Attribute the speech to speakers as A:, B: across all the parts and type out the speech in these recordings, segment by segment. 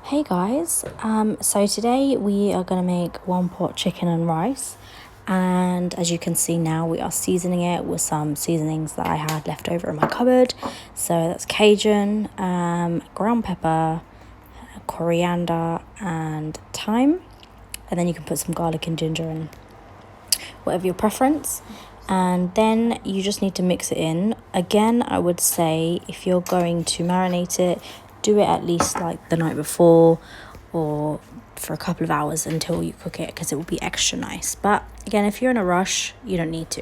A: Hey guys, so today we are going to make one pot chicken and rice, and as you can see now we are seasoning it with some seasonings that I had left over in my cupboard. So that's Cajun, ground pepper, coriander and thyme, and then you can put some garlic and ginger and whatever your preference. And then you just need to mix it in. Again, I would say if you're going to marinate it, do it at least like the night before or for a couple of hours until you cook it, because it will be extra nice. But again, if you're in a rush, you don't need to.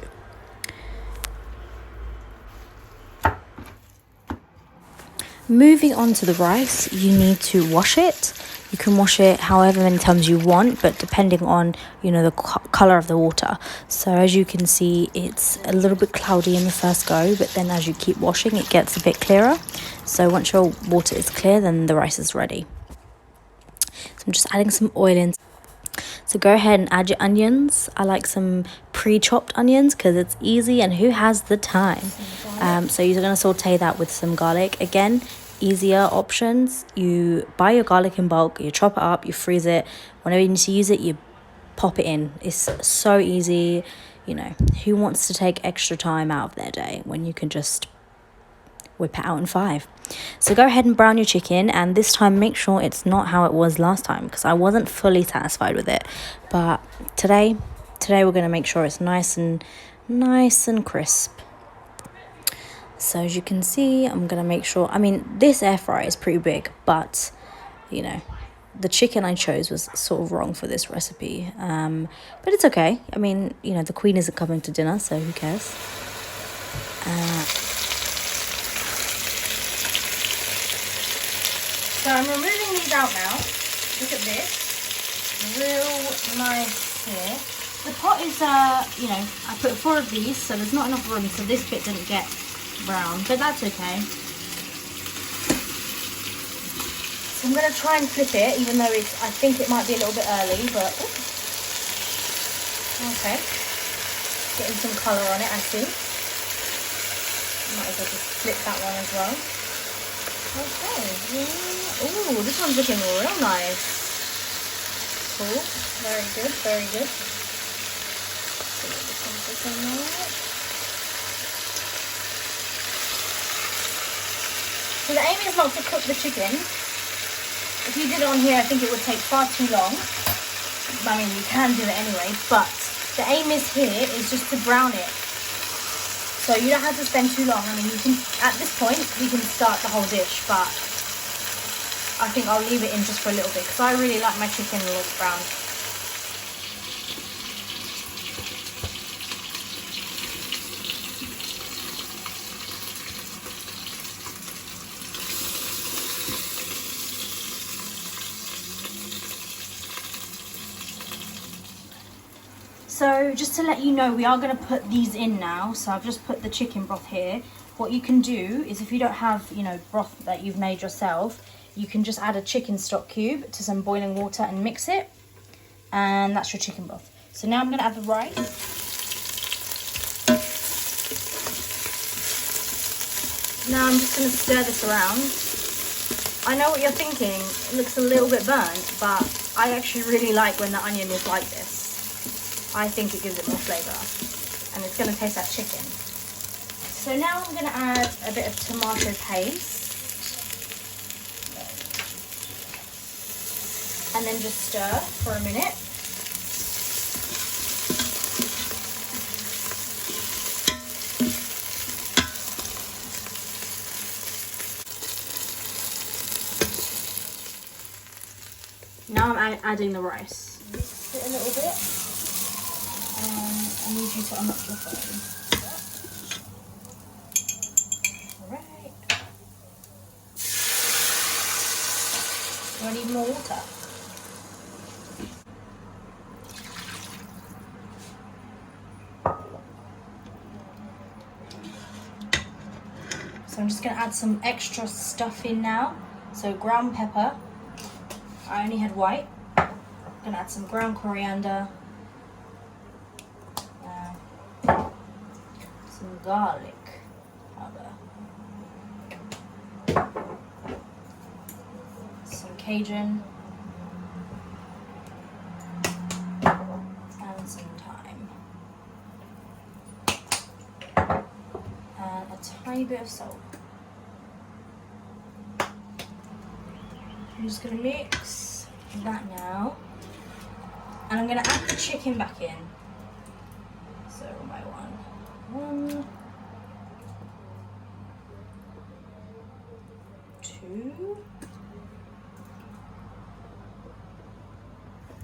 A: Moving on to the rice, you need to wash it. You can wash it however many times you want, but depending on, the color of the water. So as you can see, it's a little bit cloudy in the first go, but then as you keep washing, it gets a bit clearer. So once your water is clear, then the rice is ready. So I'm just adding some oil in. So go ahead and add your onions. I like some pre-chopped onions because it's easy, and who has the time? So you're going to saute that with some garlic. Again, easier options. You buy your garlic in bulk, you chop it up, you freeze it. Whenever you need to use it, you pop it in. It's so easy. Who wants to take extra time out of their day when you can just whip it out in 5? So go ahead and brown your chicken, and this time make sure it's not how it was last time, because I wasn't fully satisfied with it. But today we're going to make sure it's nice and crisp. So as you can see, I'm going to make sure, this air fryer is pretty big, but the chicken I chose was sort of wrong for this recipe, but it's okay. The queen isn't coming to dinner, so who cares. So I'm removing these out now. Look at this. Real nice here. The pot is, I put 4 of these, so there's not enough room, so this bit didn't get brown, but that's okay. So I'm going to try and flip it, even though I think it might be a little bit early, but... Okay. Getting some colour on it, I see. Might as well just flip that one as well. Okay. Ooh, this one's looking real nice. Cool. Very good, very good. This one's looking right. So the aim is not to cook the chicken. If you did it on here, I think it would take far too long. You can do it anyway, but the aim here is just to brown it. So you don't have to spend too long. You can, at this point, we can start the whole dish, but I think I'll leave it in just for a little bit, because I really like my chicken a little brown. So just to let you know, we are going to put these in now. So I've just put the chicken broth here. What you can do is, if you don't have, broth that you've made yourself, you can just add a chicken stock cube to some boiling water and mix it. And that's your chicken broth. So now I'm going to add the rice. Now I'm just going to stir this around. I know what you're thinking. It looks a little bit burnt, but I actually really like when the onion is like this. I think it gives it more flavour, and it's going to taste like chicken. So now I'm going to add a bit of tomato paste, and then just stir for a minute. Now I'm adding the rice. Mix it a little bit. I need you to unlock your phone. Alright. Do I need more water? So I'm just going to add some extra stuff in now. So ground pepper. I only had white. I'm going to add some ground coriander. Some garlic powder, some Cajun and some thyme and a tiny bit of salt. I'm just going to mix that now, and I'm going to add the chicken back in. So one by one. 1, 2,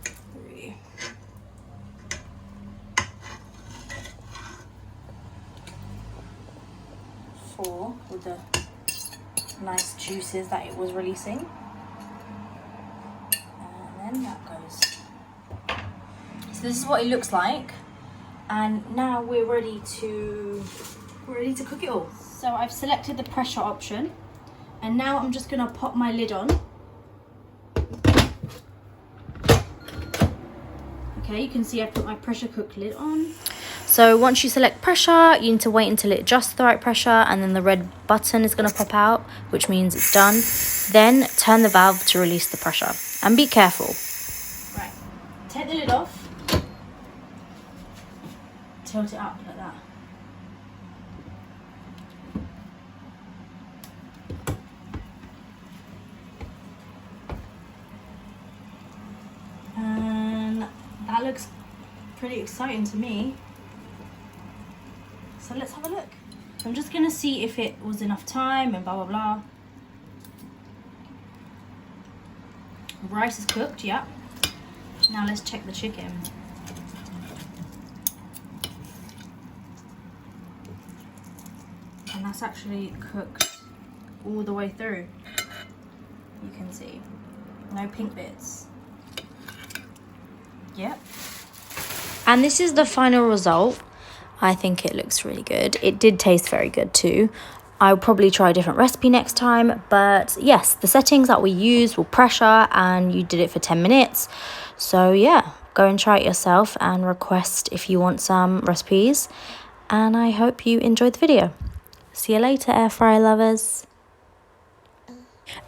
A: 3. Four, with the nice juices that it was releasing. And then that goes. So this is what it looks like. And now we're ready to cook it all. So I've selected the pressure option, and now I'm just gonna pop my lid on. Okay, you can see I've put my pressure cook lid on. So once you select pressure, you need to wait until it adjusts the right pressure, and then the red button is gonna pop out, which means it's done. Then turn the valve to release the pressure, and be careful. Right, take the lid off. Tilt it up like that. And that looks pretty exciting to me. So let's have a look. I'm just gonna see if it was enough time and blah blah blah. Rice is cooked, yeah. Now let's check the chicken. And that's actually cooked all the way through. You can see, no pink bits. Yep. And this is the final result. I think it looks really good. It did taste very good too. I'll probably try a different recipe next time, but yes, the settings that we used were pressure, and you did it for 10 minutes. So yeah, go and try it yourself and request if you want some recipes. And I hope you enjoyed the video. See you later, air fryer lovers.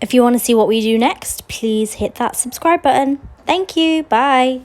A: If you want to see what we do next, please hit that subscribe button. Thank you. Bye.